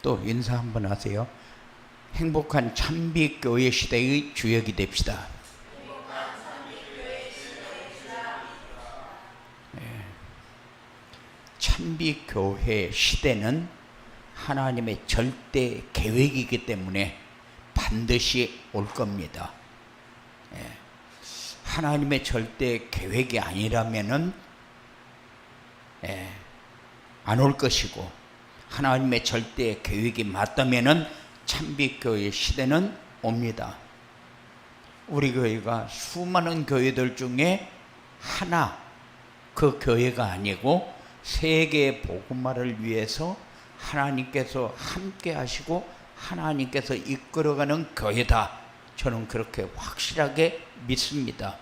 또 인사 한번 하세요. 행복한 찬빛교회 시대의 주역이 됩시다. 찬빛교회 시대는 하나님의 절대 계획이기 때문에 반드시 올 겁니다. 하나님의 절대 계획이 아니라면은 안 올 것이고, 하나님의 절대 계획이 맞다면은 찬빛교회 시대는 옵니다. 우리 교회가 수많은 교회들 중에 하나, 그 교회가 아니고 세계의 복음화를 위해서 하나님께서 함께 하시고 하나님께서 이끌어가는 교회다. 저는 그렇게 확실하게 믿습니다.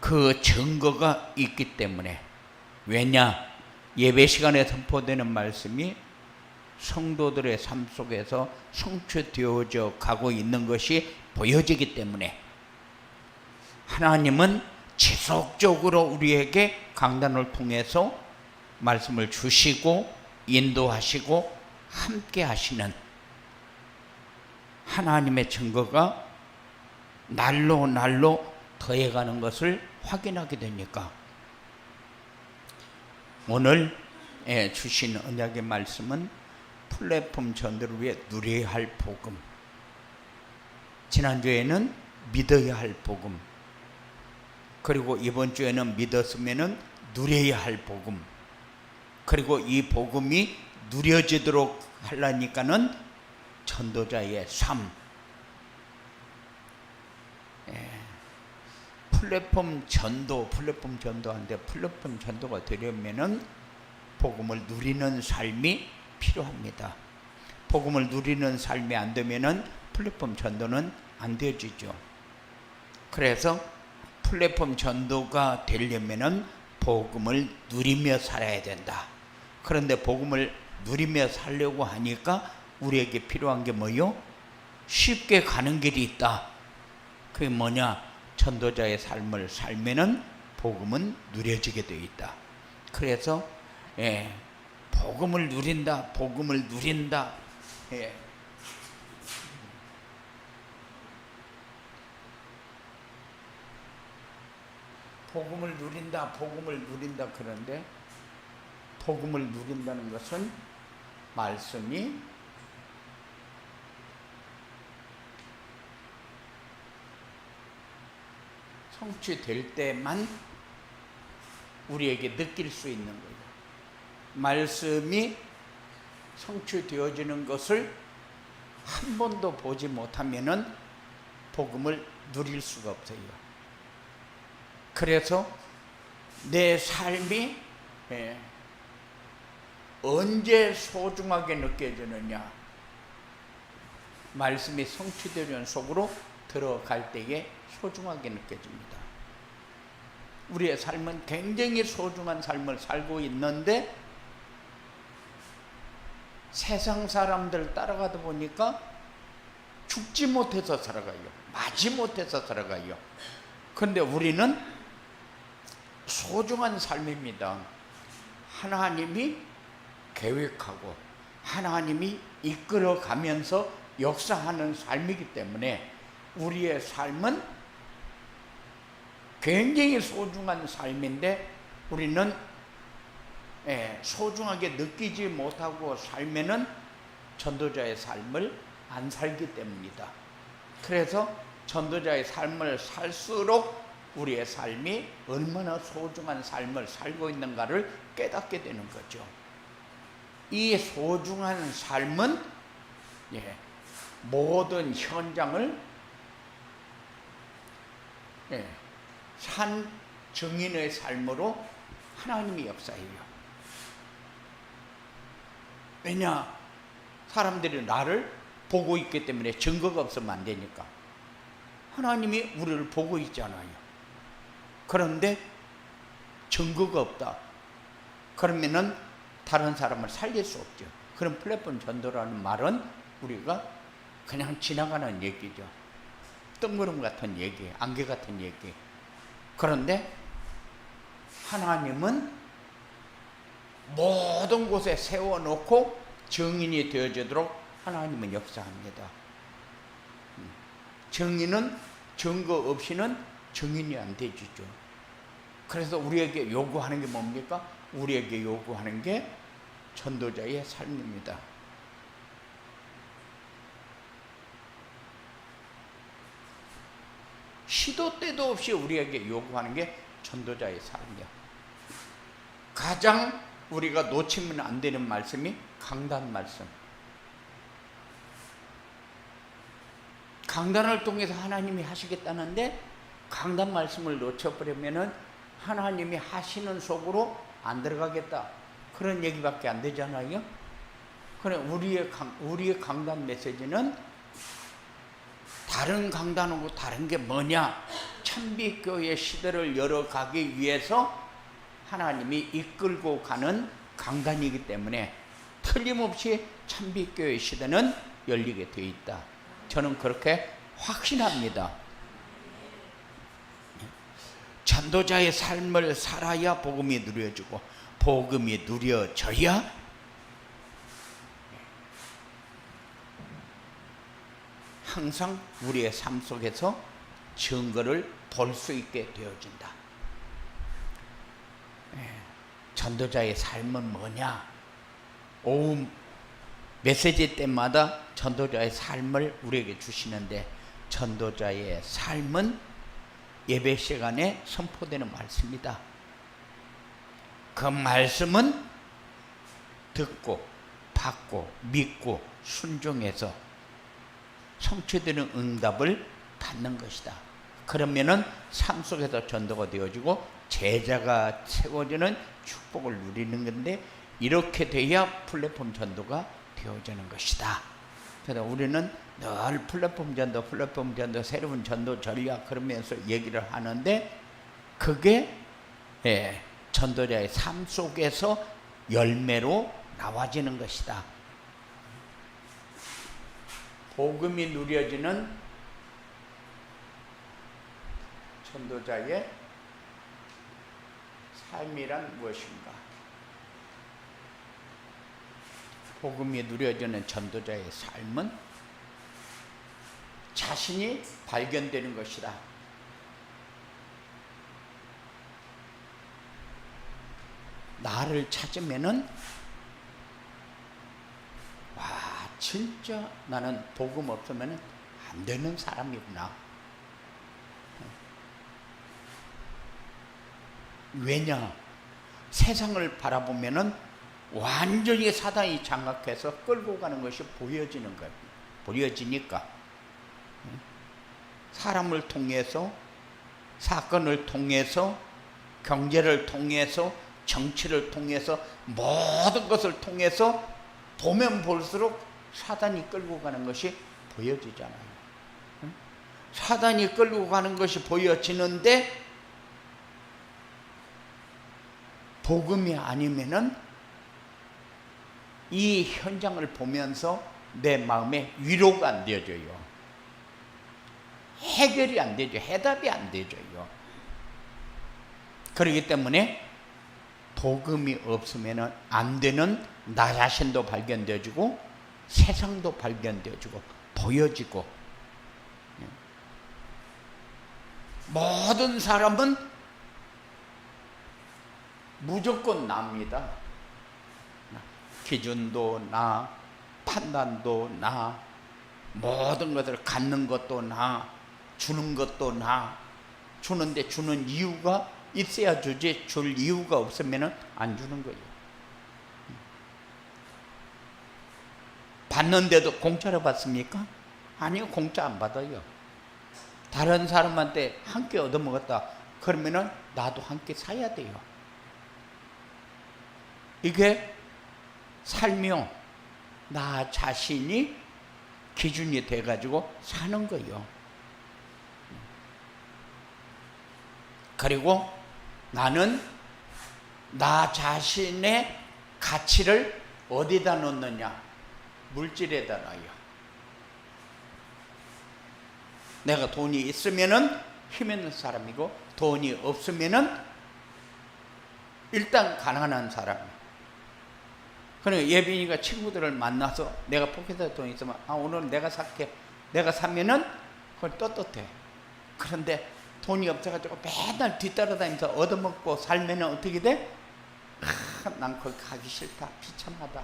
그 증거가 있기 때문에. 왜냐? 예배 시간에 선포되는 말씀이 성도들의 삶 속에서 성취되어져 가고 있는 것이 보여지기 때문에 하나님은 지속적으로 우리에게 강단을 통해서 말씀을 주시고 인도하시고 함께 하시는 하나님의 증거가 날로 날로 더해가는 것을 확인하게 되니까 오늘 주신 언약의 말씀은 플랫폼 전도를 위해 누려야 할 복음, 지난주에는 믿어야 할 복음, 그리고 이번 주에는 믿었으면은 누려야 할 복음, 그리고 이 복음이 누려지도록 하려니까는 전도자의 삶, 플랫폼 전도한데 플랫폼 전도가 되려면은 복음을 누리는 삶이 필요합니다. 복음을 누리는 삶이 안 되면은 플랫폼 전도는 안 되어지죠. 그래서 플랫폼 전도가 되려면은 복음을 누리며 살아야 된다. 그런데 복음을 누리며 살려고 하니까 우리에게 필요한 게 뭐요? 쉽게 가는 길이 있다. 그게 뭐냐? 전도자의 삶을 살면은 복음은 누려지게 되어 있다. 그래서 복음을 누린다. 복음을 누린다. 복음을 누린다. 복음을 누린다. 그런데 복음을 누린다는 것은 말씀이 성취될 때만 우리에게 느낄 수 있는 거예요. 말씀이 성취되어지는 것을 한 번도 보지 못하면은 복음을 누릴 수가 없어요. 그래서 내 삶이 언제 소중하게 느껴지느냐? 말씀이 성취되는 속으로 들어갈 때에 소중하게 느껴집니다. 우리의 삶은 굉장히 소중한 삶을 살고 있는데 세상 사람들 따라가다 보니까 죽지 못해서 살아가요. 마지 못해서 살아가요. 그런데 우리는 소중한 삶입니다. 하나님이 계획하고 하나님이 이끌어가면서 역사하는 삶이기 때문에 우리의 삶은 굉장히 소중한 삶인데 우리는 소중하게 느끼지 못하고 살면은 전도자의 삶을 안 살기 때문이다. 그래서 전도자의 삶을 살수록 우리의 삶이 얼마나 소중한 삶을 살고 있는가를 깨닫게 되는 거죠. 이 소중한 삶은 모든 현장을 산 증인의 삶으로 하나님이 역사해요. 왜냐? 사람들이 나를 보고 있기 때문에 증거가 없으면 안 되니까. 하나님이 우리를 보고 있잖아요. 그런데 증거가 없다. 그러면은 다른 사람을 살릴 수 없죠. 그런 플랫폼 전도라는 말은 우리가 그냥 지나가는 얘기죠. 뜬구름 같은 얘기, 안개 같은 얘기. 그런데 하나님은 모든 곳에 세워놓고 증인이 되어지도록 하나님은 역사합니다. 증인은 증거 없이는 증인이 안 되죠. 그래서 우리에게 요구하는 게 뭡니까? 우리에게 요구하는 게 전도자의 삶입니다. 시도 때도 없이 우리에게 요구하는 게 전도자의 삶이야. 가장 우리가 놓치면 안 되는 말씀이 강단 말씀. 강단을 통해서 하나님이 하시겠다는데 강단 말씀을 놓쳐버리면은 하나님이 하시는 속으로 안 들어가겠다, 그런 얘기밖에 안 되잖아요. 그래, 우리의 강단 메시지는 다른 강단하고 다른 게 뭐냐? 참빛교회 시대를 열어가기 위해서 하나님이 이끌고 가는 강단이기 때문에 틀림없이 참빛교회 시대는 열리게 되어 있다. 저는 그렇게 확신합니다. 전도자의 삶을 살아야 복음이 누려지고, 복음이 누려져야 항상 우리의 삶 속에서 증거를 볼 수 있게 되어진다. 전도자의 삶은 뭐냐? 오후 메시지 때마다 전도자의 삶을 우리에게 주시는데, 전도자의 삶은 예배 시간에 선포되는 말씀이다. 그 말씀은 듣고 받고 믿고 순종해서 성취되는 응답을 받는 것이다. 그러면은 삶 속에서 전도가 되어지고 제자가 세워지는 축복을 누리는 건데, 이렇게 돼야 플랫폼 전도가 되어지는 것이다. 그래서 우리는 늘 플랫폼 전도, 새로운 전도 전략 그러면서 얘기를 하는데, 그게 전도자의 삶 속에서 열매로 나와지는 것이다. 복음이 누려지는 전도자의 삶이란 무엇인가? 복음이 누려지는 전도자의 삶은 자신이 발견되는 것이다. 나를 찾으면은, 와, 진짜 나는 복음 없으면 안 되는 사람이구나. 왜냐? 세상을 바라보면은 완전히 사단이 장악해서 끌고 가는 것이 보여지는 거예요. 보여지니까 사람을 통해서, 사건을 통해서, 경제를 통해서, 정치를 통해서, 모든 것을 통해서 보면 볼수록 사단이 끌고 가는 것이 보여지잖아요. 사단이 끌고 가는 것이 보여지는데 복음이 아니면은 이 현장을 보면서 내 마음에 위로가 안 되어져요. 해결이 안 되죠. 해답이 안 되죠요. 그렇기 때문에 복음이 없으면 안 되는 나 자신도 발견되어지고 세상도 발견되어지고 보여지고, 모든 사람은 무조건 납니다. 기준도 나, 판단도 나, 모든 것을 갖는 것도 나, 주는 것도 나. 주는데 주는 이유가 있어야 주지, 줄 이유가 없으면 안 주는 거예요. 받는데도 공짜로 받습니까? 아니요, 공짜 안 받아요. 다른 사람한테 한 끼 얻어먹었다 그러면은 나도 한 끼 사야 돼요. 이게 삶이요, 나 자신이 기준이 돼가지고 사는 거예요. 그리고 나는 나 자신의 가치를 어디다 놓느냐? 물질에다 놔요. 내가 돈이 있으면은 힘 있는 사람이고, 돈이 없으면은 일단 가난한 사람. 그러니까 예빈이가 친구들을 만나서 내가 포켓에 돈 있으면 오늘 내가 살게. 내가 사면은 그걸 떳떳해. 그런데 돈이 없어가지고 맨날 뒤따라다니면서 얻어먹고 살면은 어떻게 돼? 난 거기 가기 싫다. 비참하다.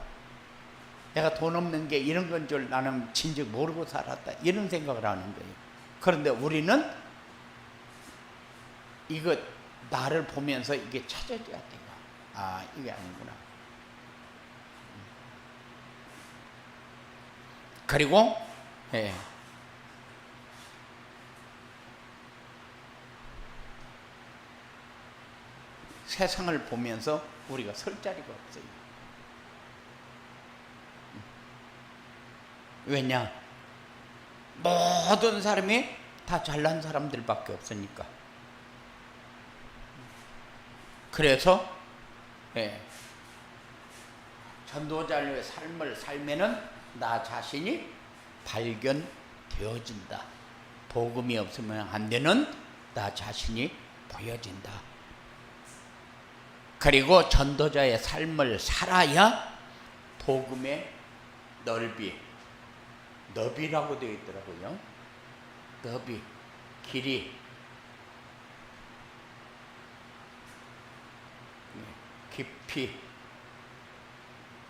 내가 돈 없는 게 이런 건 줄 나는 진즉 모르고 살았다. 이런 생각을 하는 거예요. 그런데 우리는 이거 나를 보면서 이게 찾아줘야 돼요. 이게 아니구나. 그리고 세상을 보면서 우리가 설 자리가 없어요. 왜냐? 모든 사람이 다 잘난 사람들밖에 없으니까. 그래서 전도자의 삶을 살면은 나 자신이 발견되어진다. 복음이 없으면 안 되는 나 자신이 보여진다. 그리고 전도자의 삶을 살아야 복음의 너비라고 되어 있더라고요. 너비, 길이, 깊이,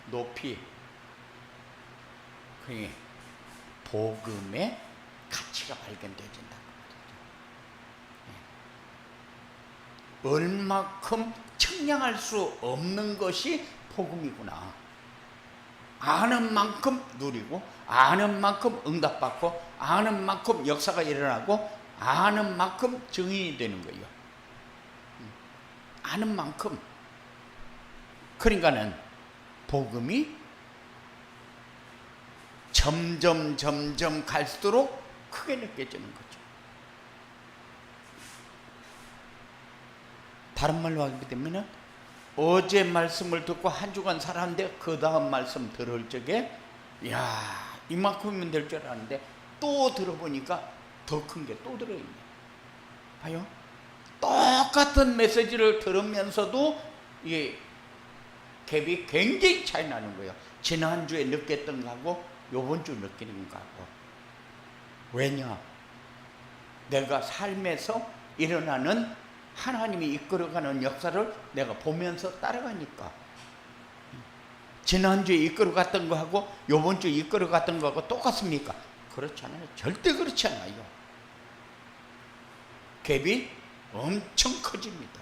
높이, 그 복음의 가치가 발견되어진다. 얼마큼 측량할 수 없는 것이 복음이구나. 아는 만큼 누리고, 아는 만큼 응답받고, 아는 만큼 역사가 일어나고, 아는 만큼 증인이 되는 거예요. 아는 만큼. 그러니까는 복음이 점점 갈수록 크게 느껴지는 거죠. 다른 말로 하기 때문에 어제 말씀을 듣고 한 주간 살았는데 그 다음 말씀 들을 적에 이만큼이면 될 줄 알았는데 또 들어보니까 더 큰 게 또 들어있네. 봐요. 똑같은 메시지를 들으면서도 이게 갭이 굉장히 차이 나는 거예요. 지난주에 느꼈던 거하고 요번 주 느끼는 거하고. 왜냐? 내가 삶에서 일어나는 하나님이 이끌어가는 역사를 내가 보면서 따라가니까. 지난주에 이끌어갔던 거하고 요번 주에 이끌어갔던 거하고 똑같습니까? 그렇지 않아요. 절대 그렇지 않아요. 갭이 엄청 커집니다.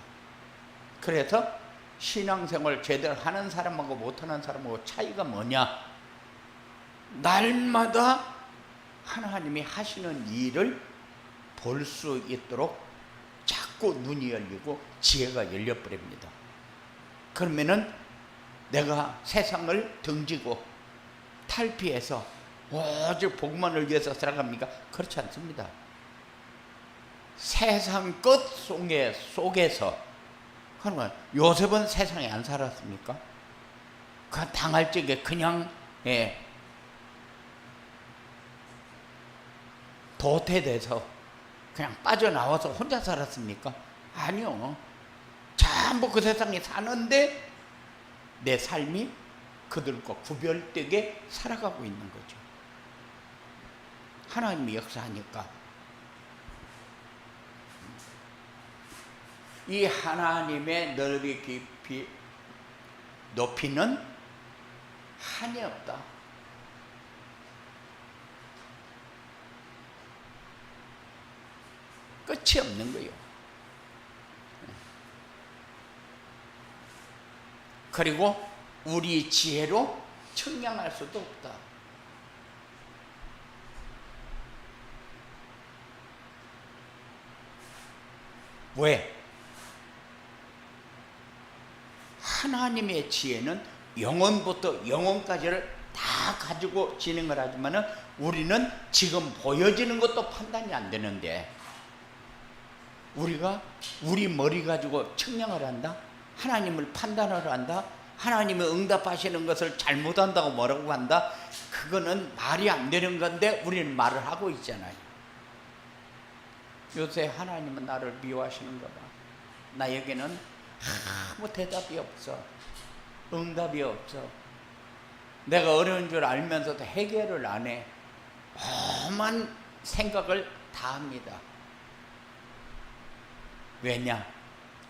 그래서 신앙생활 제대로 하는 사람하고 못하는 사람하고 차이가 뭐냐? 날마다 하나님이 하시는 일을 볼 수 있도록 자꾸 눈이 열리고 지혜가 열려버립니다. 그러면은 내가 세상을 등지고 탈피해서 오직 복만을 위해서 살아갑니까? 그렇지 않습니다. 세상 끝 속에서 그러면 요셉은 세상에 안 살았습니까? 그 당할 적에 그냥 도태돼서 그냥 빠져나와서 혼자 살았습니까? 아니요. 전부 그 세상에 사는데 내 삶이 그들과 구별되게 살아가고 있는 거죠. 하나님이 역사하니까 이 하나님의 넓이 깊이 높이는 한이 없다. 끝이 없는 거예요. 그리고 우리 지혜로 측량할 수도 없다. 왜? 하나님의 지혜는 영원부터 영원까지를 다 가지고 진행을 하지만은 우리는 지금 보여지는 것도 판단이 안 되는데 우리가 우리 머리 가지고 측량을 한다? 하나님을 판단을 한다? 하나님의 응답하시는 것을 잘못한다고 뭐라고 한다? 그거는 말이 안 되는 건데 우리는 말을 하고 있잖아요. 요새 하나님은 나를 미워하시는가 봐. 나에게는 아무 대답이 없어. 응답이 없어. 내가 어려운 줄 알면서도 해결을 안 해. 험한 생각을 다 합니다. 왜냐?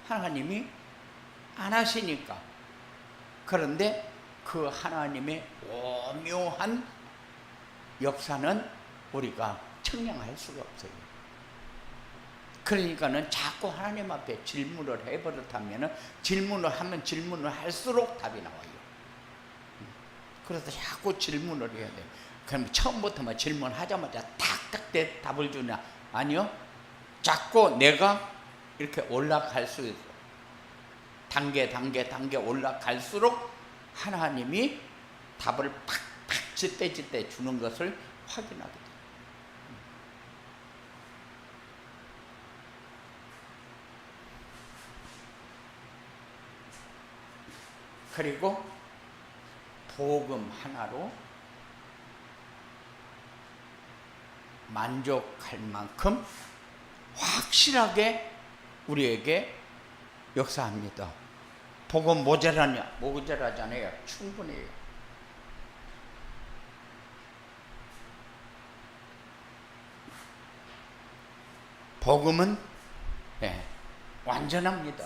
하나님이 안 하시니까. 그런데 그 하나님의 오묘한 역사는 우리가 측량할 수가 없어요. 그러니까는 자꾸 하나님 앞에 질문을 해버릇하면은, 질문을 하면 질문을 할수록 답이 나와요. 그래서 자꾸 질문을 해야 돼요. 그럼 처음부터만 질문하자마자 탁탁 답을 주냐? 아니요. 자꾸 내가 이렇게 올라갈 수 있어. 단계 올라갈수록 하나님이 답을 팍팍 짓대 주는 것을 확인하게 돼요. 그리고 복음 하나로 만족할 만큼 확실하게 우리에게 역사합니다. 복음 모자라잖아요. 충분해요. 복음은 완전합니다.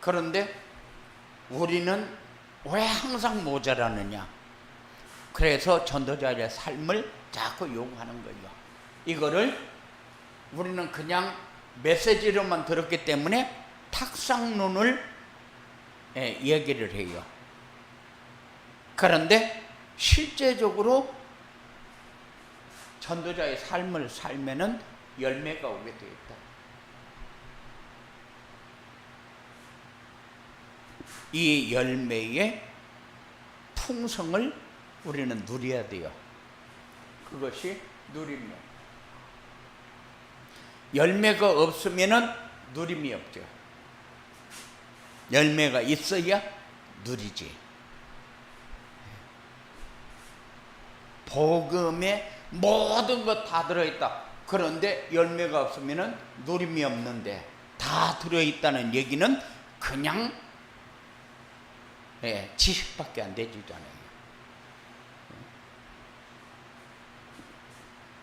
그런데 우리는 왜 항상 모자라느냐? 그래서 전도자의 삶을 자꾸 요구하는 거예요. 이거를 우리는 그냥 메시지로만 들었기 때문에 탁상론을 얘기를 해요. 그런데 실제적으로 전도자의 삶을 살면은 열매가 오게 되어 있다. 이 열매의 풍성을 우리는 누려야 돼요. 그것이 누림이에요. 열매가 없으면은 누림이 없죠. 열매가 있어야 누리지. 복음에 모든 것 다 들어있다. 그런데 열매가 없으면은 누림이 없는데, 다 들어있다는 얘기는 그냥 지식밖에 안 되잖아요.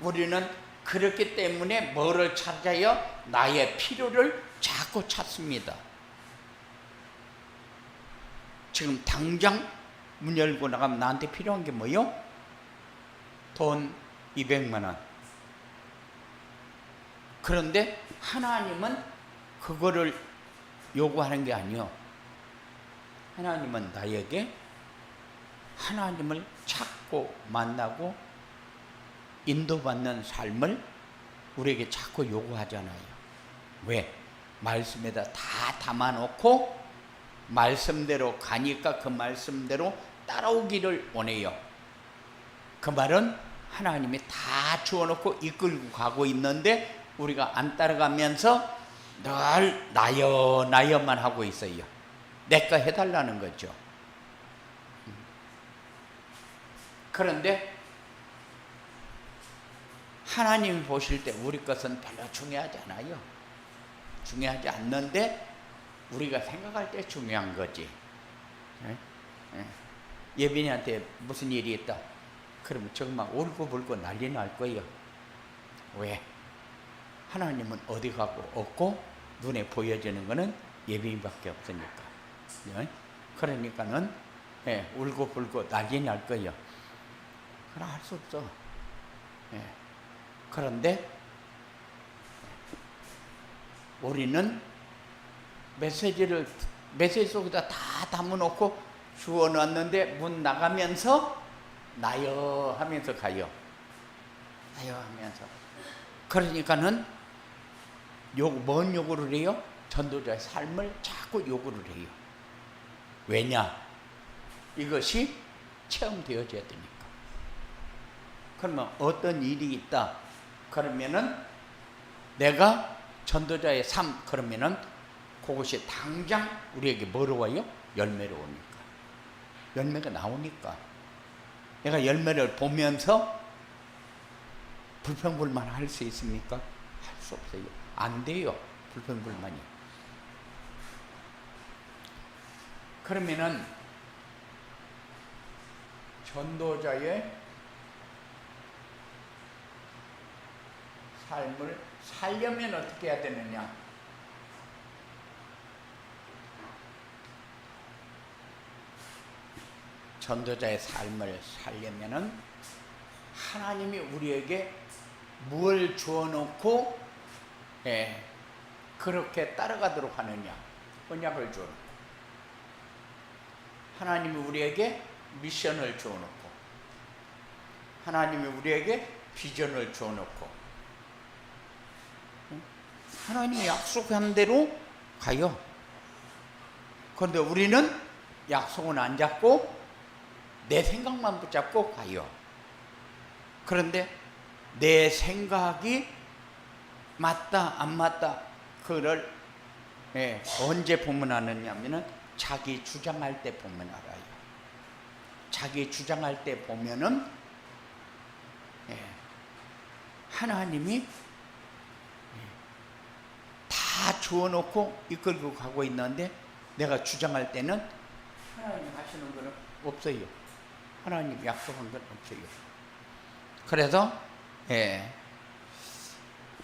우리는 그렇기 때문에 뭐를 찾아요? 나의 필요를 자꾸 찾습니다. 지금 당장 문 열고 나가면 나한테 필요한 게 뭐요? 돈 200만 원. 그런데 하나님은 그거를 요구하는 게 아니요. 하나님은 나에게 하나님을 찾고 만나고 인도받는 삶을 우리에게 자꾸 요구하잖아요. 왜? 말씀에다 다 담아놓고 말씀대로 가니까 그 말씀대로 따라오기를 원해요. 그 말은 하나님이 다 주어놓고 이끌고 가고 있는데 우리가 안 따라가면서 늘 나여만 하고 있어요. 내가 해달라는 거죠. 그런데 하나님이 보실 때 우리 것은 별로 중요하지 않아요. 중요하지 않는데 우리가 생각할 때 중요한 거지. 예빈이한테 무슨 일이 있다. 그러면 정말 울고불고 난리 날 거예요. 왜? 하나님은 어디 가고 없고 눈에 보여지는 거는 예빈이밖에 없으니까. 그러니까는 울고불고 난리 날 거예요. 그럼 할 수 없어. 그런데 우리는 메시지 속에다 다 담아놓고 주워놨는데 문 나가면서 나여 하면서 가요. 나여 하면서. 그러니까는 뭔 요구를 해요? 전도자의 삶을 자꾸 요구를 해요. 왜냐? 이것이 체험되어져야 되니까. 그러면 어떤 일이 있다. 그러면은 내가 전도자의 삶, 그러면은 그것이 당장 우리에게 뭐로 와요? 열매로 오니까. 열매가 나오니까. 내가 열매를 보면서 불평불만 할 수 있습니까? 할 수 없어요. 안 돼요. 불평불만이. 그러면은 전도자의 삶을 살려면 어떻게 해야 되느냐? 전도자의 삶을 살려면은 하나님이 우리에게 무엇을 주어놓고 그렇게 따라가도록 하느냐? 언약을 주어놓고 하나님이 우리에게 미션을 주어놓고 하나님이 우리에게 비전을 주어놓고 하나님이 약속한 대로 가요. 그런데 우리는 약속은 안 잡고 내 생각만 붙잡고 가요. 그런데 내 생각이 맞다 안 맞다 그걸 언제 보면하느냐 하면은 자기 주장할 때 보면 알아요. 자기 주장할 때 보면은 하나님이 다 주어놓고 이끌고 가고 있는데 내가 주장할 때는 하나님 하시는 거는 없어요. 하나님 약속한 건 없어요. 그래서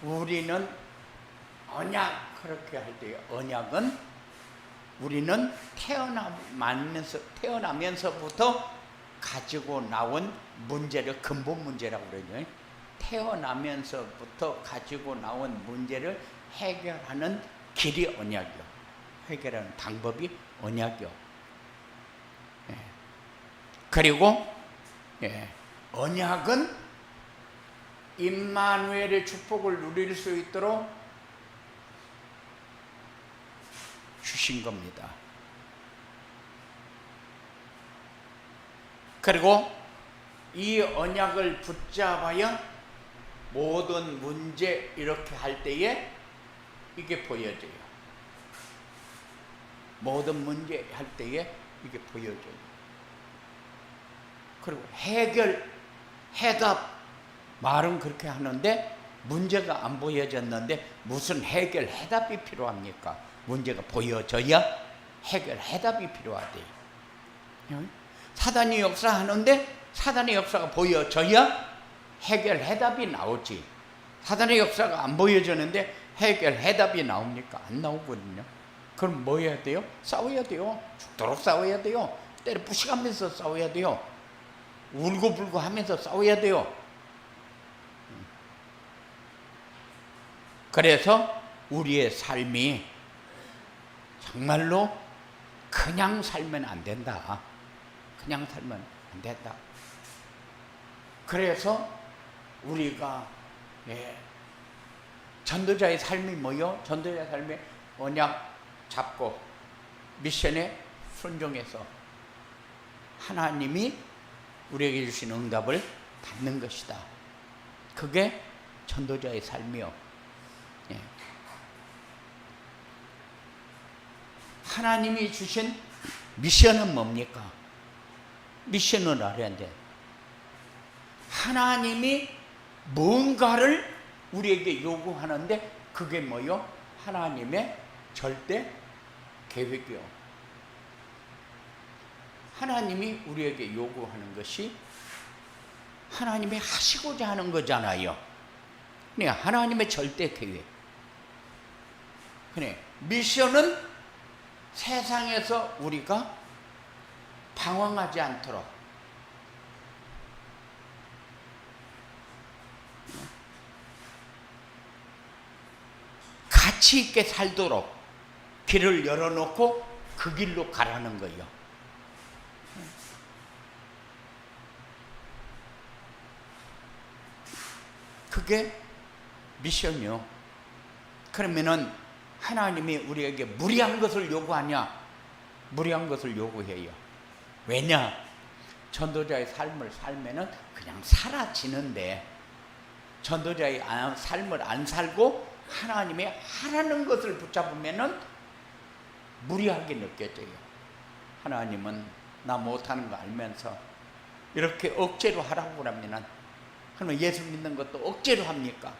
우리는 언약 그렇게 할 때 언약은 우리는 태어나면서부터 가지고 나온 문제를 근본 문제라고 그러죠. 태어나면서부터 가지고 나온 문제를 해결하는 길이 언약이요. 해결하는 방법이 언약이요. 그리고 언약은 임마누엘의 축복을 누릴 수 있도록 주신 겁니다. 그리고 이 언약을 붙잡아야 모든 문제 이렇게 할 때에 이게 보여져요. 모든 문제 할 때에 이게 보여져요. 그리고 해결, 해답 말은 그렇게 하는데 문제가 안 보여졌는데 무슨 해결, 해답이 필요합니까? 문제가 보여져야 해결, 해답이 필요하대요. 사단이 역사하는데 사단의 역사가 보여져야 해결, 해답이 나오지. 사단의 역사가 안 보여지는데 해결, 해답이 나옵니까? 안 나오거든요. 그럼 뭐 해야 돼요? 싸워야 돼요. 죽도록 싸워야 돼요. 때려 부시가면서 싸워야 돼요. 울고불고 하면서 싸워야 돼요. 그래서 우리의 삶이 정말로 그냥 살면 안 된다. 그냥 살면 안 된다. 그래서 우리가 전도자의 삶이 뭐요? 전도자의 삶이 언약 잡고 미션에 순종해서 하나님이 우리에게 주신 응답을 받는 것이다. 그게 전도자의 삶이요. 하나님이 주신 미션은 뭡니까? 미션을 알아야 돼. 하나님이 뭔가를 우리에게 요구하는데 그게 뭐요? 하나님의 절대 계획이요. 하나님이 우리에게 요구하는 것이 하나님이 하시고자 하는 거잖아요. 그러니까 하나님의 절대 계획. 그래, 미션은 세상에서 우리가 방황하지 않도록 가치 있게 살도록 길을 열어놓고 그 길로 가라는 거예요. 그게 미션이요. 그러면은 하나님이 우리에게 무리한 것을 요구하냐? 무리한 것을 요구해요. 왜냐? 전도자의 삶을 살면은 그냥 사라지는데 전도자의 삶을 안 살고 하나님이 하라는 것을 붙잡으면은 무리하게 느껴져요. 하나님은 나 못하는 거 알면서 이렇게 억지로 하라고 그러면은 그러면 예수 믿는 것도 억지로 합니까?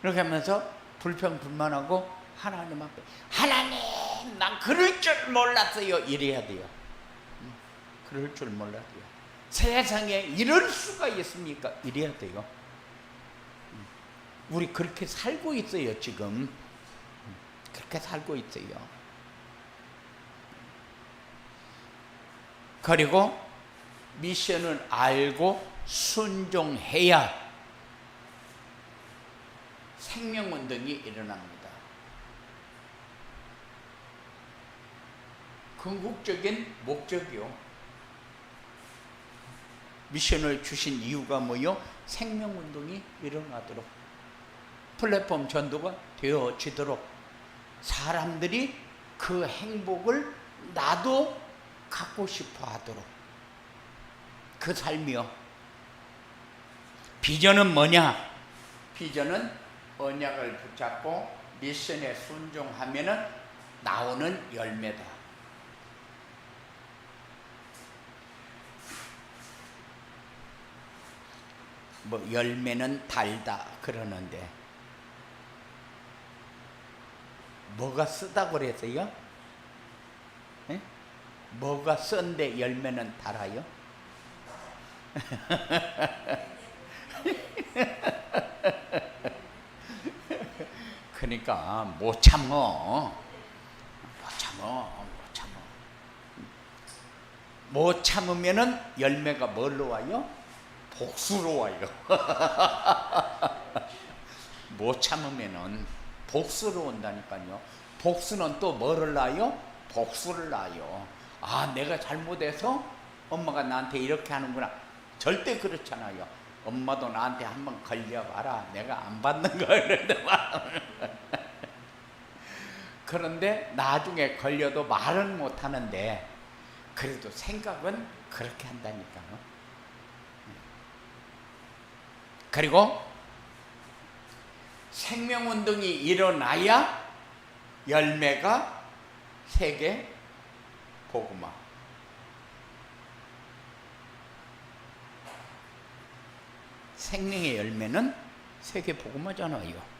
그렇게 하면서 불평불만하고 하나님 앞에 하나님 난 그럴 줄 몰랐어요. 이래야 돼요. 그럴 줄 몰랐어요. 세상에 이럴 수가 있습니까? 이래야 돼요. 우리 그렇게 살고 있어요. 지금 그렇게 살고 있어요. 그리고 미션을 알고 순종해야 생명운동이 일어납니다. 궁극적인 목적이요. 미션을 주신 이유가 뭐요? 생명운동이 일어나도록, 플랫폼 전도가 되어지도록, 사람들이 그 행복을 나도 갖고 싶어 하도록, 그 삶이요. 비전은 뭐냐? 비전은 언약을 붙잡고 미션에 순종하면은 나오는 열매다. 뭐 열매는 달다 그러는데 뭐가 쓰다고 그랬어요? 에? 뭐가 쓴데 열매는 달아요? 그러니까 못 참어. 못 참으면은 열매가 뭘로 와요? 복수로 와요. 못 참으면은 복수로 온다니까요. 복수는 또 뭐를 낳아요? 복수를 낳아요. 아, 내가 잘못해서 엄마가 나한테 이렇게 하는구나. 절대 그렇잖아요. 엄마도 나한테 한번 걸려봐라. 내가 안 받는 거 이러는데 그런데 나중에 걸려도 말은 못하는데 그래도 생각은 그렇게 한다니까요. 그리고 생명운동이 일어나야 열매가 세계 복음화. 생명의 열매는 세계 복음화잖아요.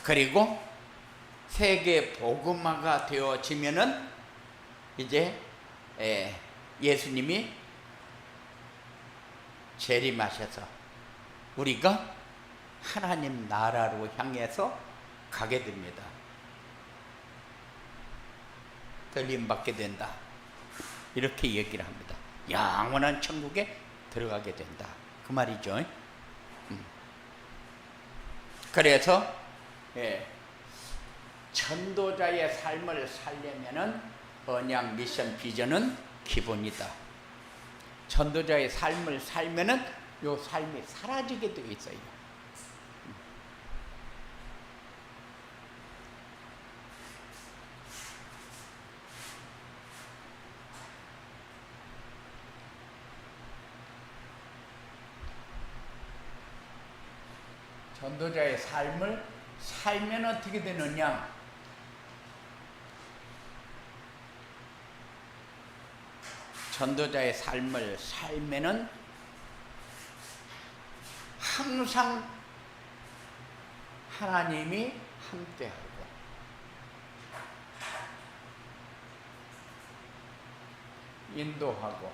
그리고 세계 복음화가 되어지면은 이제 예수님이 재림하셔서 우리가 하나님 나라로 향해서 가게 됩니다. 들림 받게 된다. 이렇게 얘기를 합니다. 영원한 천국에 들어가게 된다. 그 말이죠. 그래서 전도자의 삶을 살려면은 언약 미션 비전은 기본이다. 전도자의 삶을 살면은 요 삶이 사라지게 되어 있어요. 전도자의 삶을 살면 어떻게 되느냐? 전도자의 삶을 살면은 항상 하나님이 함께하고 인도하고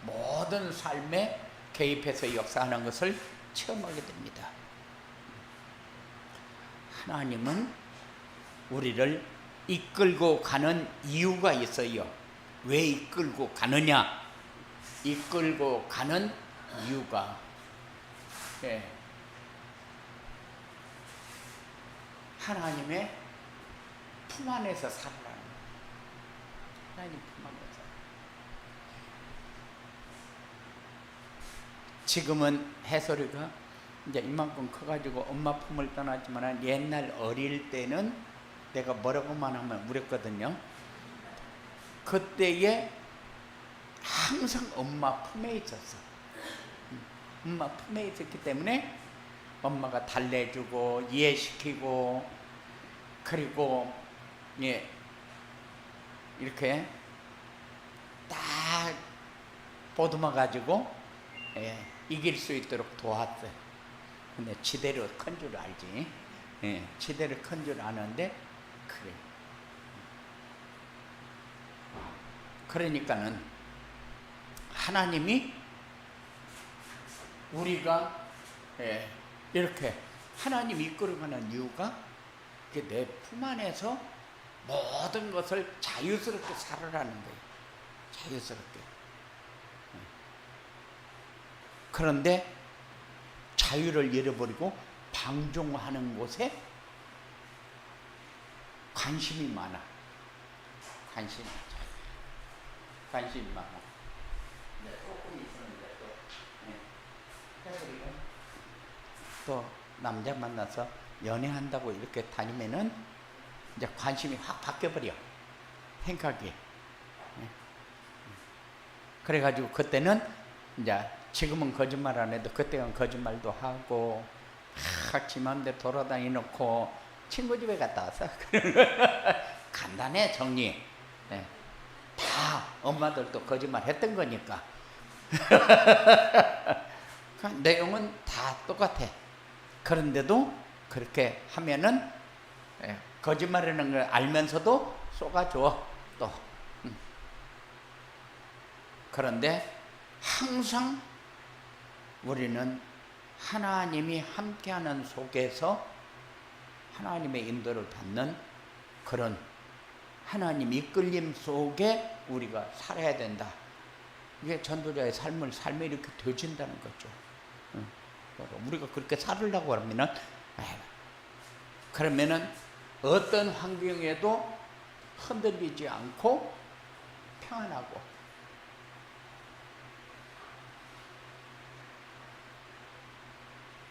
모든 삶에 개입해서 역사하는 것을 체험하게 됩니다. 하나님은 우리를 이끌고 가는 이유가 있어요. 왜 이끌고 가느냐? 이끌고 가는 이유가 하나님의 품 안에서 살아가는 거예요. 하나님 품 안에서. 지금은 해솔이가 이제 이만큼 커가지고 엄마 품을 떠났지만 옛날 어릴 때는 내가 뭐라고만 하면 울었거든요. 그때에 항상 엄마 품에 있었어. 엄마 품에 있었기 때문에 엄마가 달래주고 이해시키고 그리고 이렇게 딱 보듬어 가지고 이길 수 있도록 도왔어요. 근데 지대로 큰 줄 알지. 예, 지대로 큰 줄 아는데 그래. 그러니까는 하나님이 우리가 이렇게 하나님 이끌어가는 이유가 내 품 안에서 모든 것을 자유스럽게 살아라는 거예요. 자유스럽게. 그런데 자유를 잃어버리고 방종하는 곳에 관심이 많아. 관심이 많아. 조금 있었는데 또 남자 만나서 연애한다고 이렇게 다니면은 이제 관심이 확 바뀌어버려. 생각이. 그래가지고 그때는 이제 지금은 거짓말 안 해도 그때는 거짓말도 하고 지 맘대로 돌아다니 놓고 친구 집에 갔다 와서 간단해 정리. 다 엄마들도 거짓말 했던 거니까 내용은 다 똑같아. 그런데도 그렇게 하면은 거짓말하는 걸 알면서도 속아줘 또. 그런데 항상 우리는 하나님이 함께하는 속에서 하나님의 인도를 받는 그런 하나님 이끌림 속에 우리가 살아야 된다. 이게 전도자의 삶이 이렇게 되어진다는 거죠. 우리가 그렇게 살으려고 그러면은 어떤 환경에도 흔들리지 않고 평안하고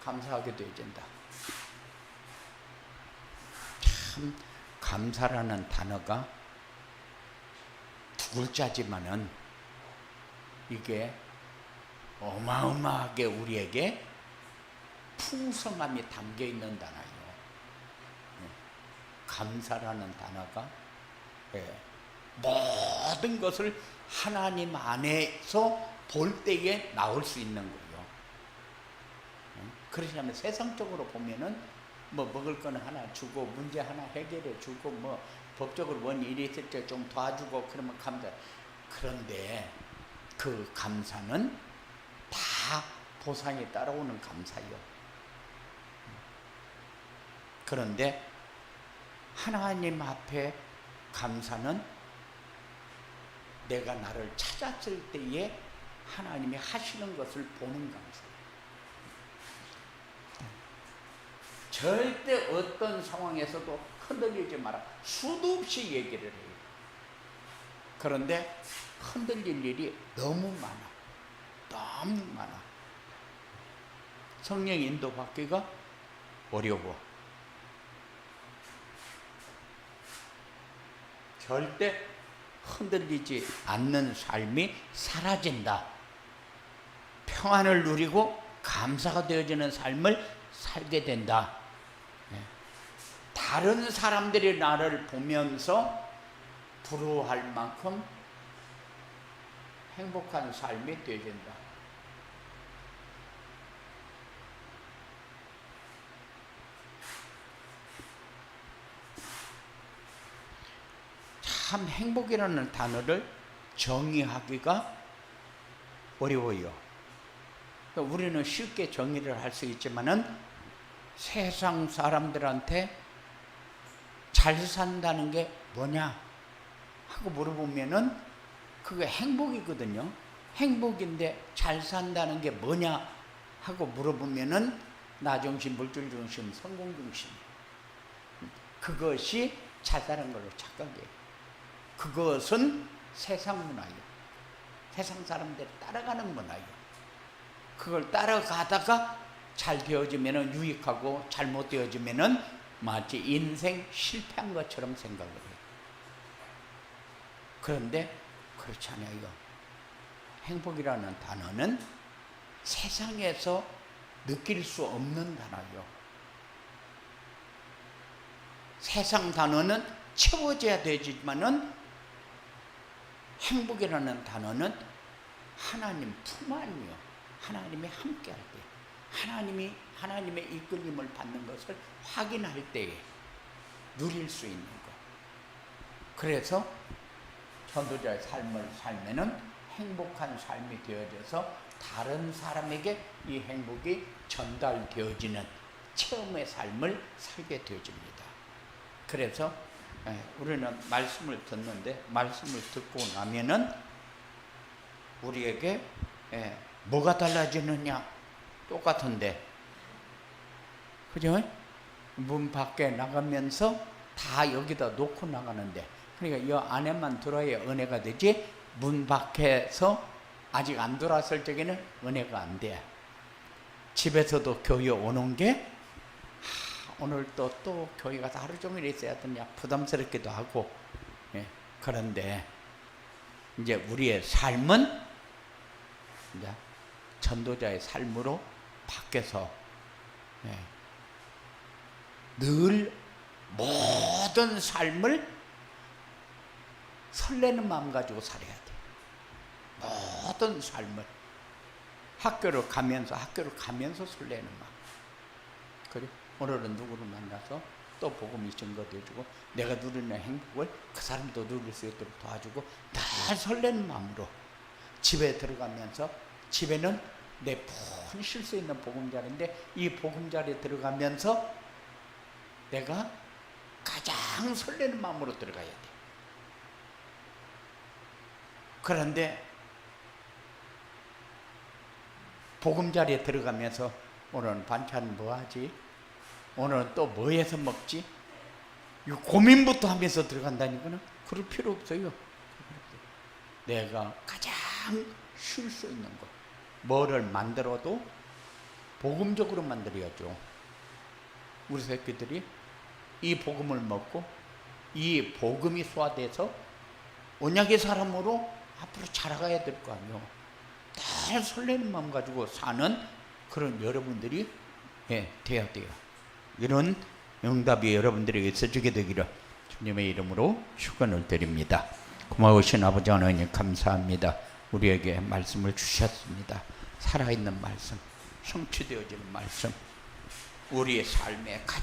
감사하게 되어진다. 참 감사라는 단어가 두 글자지만은 이게 어마어마하게 우리에게 풍성함이 담겨 있는 단어예요. 감사라는 단어가 모든 것을 하나님 안에서 볼 때에 나올 수 있는 거예요. 그러시면 세상적으로 보면은 뭐 먹을 거는 하나 주고 문제 하나 해결해 주고 뭐 법적으로 뭔 일이 있을 때 좀 도와주고 그러면 감사. 그런데 그 감사는 다 보상이 따라오는 감사요. 그런데 하나님 앞에 감사는 내가 나를 찾았을 때에 하나님이 하시는 것을 보는 감사예요. 절대 어떤 상황에서도 흔들리지 마라. 수도 없이 얘기를 해요. 그런데 흔들릴 일이 너무 많아. 성령 인도 받기가 어려워. 절대 흔들리지 않는 삶이 사라진다. 평안을 누리고 감사가 되어지는 삶을 살게 된다. 다른 사람들이 나를 보면서 부러워할 만큼 행복한 삶이 되어진다. 참 행복이라는 단어를 정의하기가 어려워요. 우리는 쉽게 정의를 할 수 있지만은 세상 사람들한테 잘 산다는 게 뭐냐 하고 물어보면은 그게 행복이거든요. 행복인데 잘 산다는 게 뭐냐 하고 물어보면은 나 중심, 물질 중심, 성공 중심. 그것이 잘 사는 걸로 착각해요. 그것은 세상 문화예요. 세상 사람들이 따라가는 문화예요. 그걸 따라가다가 잘 되어지면은 유익하고 잘못 되어지면은 마치 인생 실패한 것처럼 생각을 해요. 그런데 그렇지 않아요. 행복이라는 단어는 세상에서 느낄 수 없는 단어예요. 세상 단어는 채워져야 되지만은 행복이라는 단어는 하나님 품 안이요. 하나님이 함께할 때. 하나님의 이끌림을 받는 것을 확인할 때에 누릴 수 있는 것. 그래서 전도자의 삶을 살면은 행복한 삶이 되어져서 다른 사람에게 이 행복이 전달되어지는 체험의 삶을 살게 되어집니다. 그래서 우리는 말씀을 듣는데 말씀을 듣고 나면은 우리에게 뭐가 달라지느냐? 똑같은데, 그죠? 문 밖에 나가면서 다 여기다 놓고 나가는데, 그러니까 이 안에만 들어야 은혜가 되지, 문 밖에서 아직 안 들어왔을 적에는 은혜가 안 돼. 집에서도 교회 오는 게 오늘 또 교회 가서 하루 종일 있어야 되냐 부담스럽기도 하고, 그런데 이제 우리의 삶은 이제 전도자의 삶으로 바뀌어서 늘 모든 삶을 설레는 마음 가지고 살아야 돼. 모든 삶을 학교를 가면서 설레는 마음. 그래? 오늘은 누구를 만나서 또 복음이 증거되어주고 내가 누리는 행복을 그 사람도 누릴 수 있도록 도와주고 늘 설레는 마음으로 집에 들어가면서, 집에는 내 푹 쉴 수 있는 보금자리인데 이 보금자리에 들어가면서 내가 가장 설레는 마음으로 들어가야 돼. 그런데 보금자리에 들어가면서 오늘은 반찬 뭐 하지? 오늘은 또 뭐 해서 먹지? 이 고민부터 하면서 들어간다니까는 그럴 필요 없어요. 내가 가장 쉴 수 있는 것, 뭐를 만들어도 복음적으로 만들어야죠. 우리 새끼들이 이 복음을 먹고 이 복음이 소화돼서 언약의 사람으로 앞으로 자라가야 될 거 아니에요. 늘 설레는 마음 가지고 사는 그런 여러분들이 돼야 돼요. 이런 응답이 여러분들에게 있어지게 되기를 주님의 이름으로 축원을 드립니다. 고마우신 아버지 하나님 감사합니다. 우리에게 말씀을 주셨습니다. 살아있는 말씀, 성취되어지는 말씀, 우리의 삶의 가장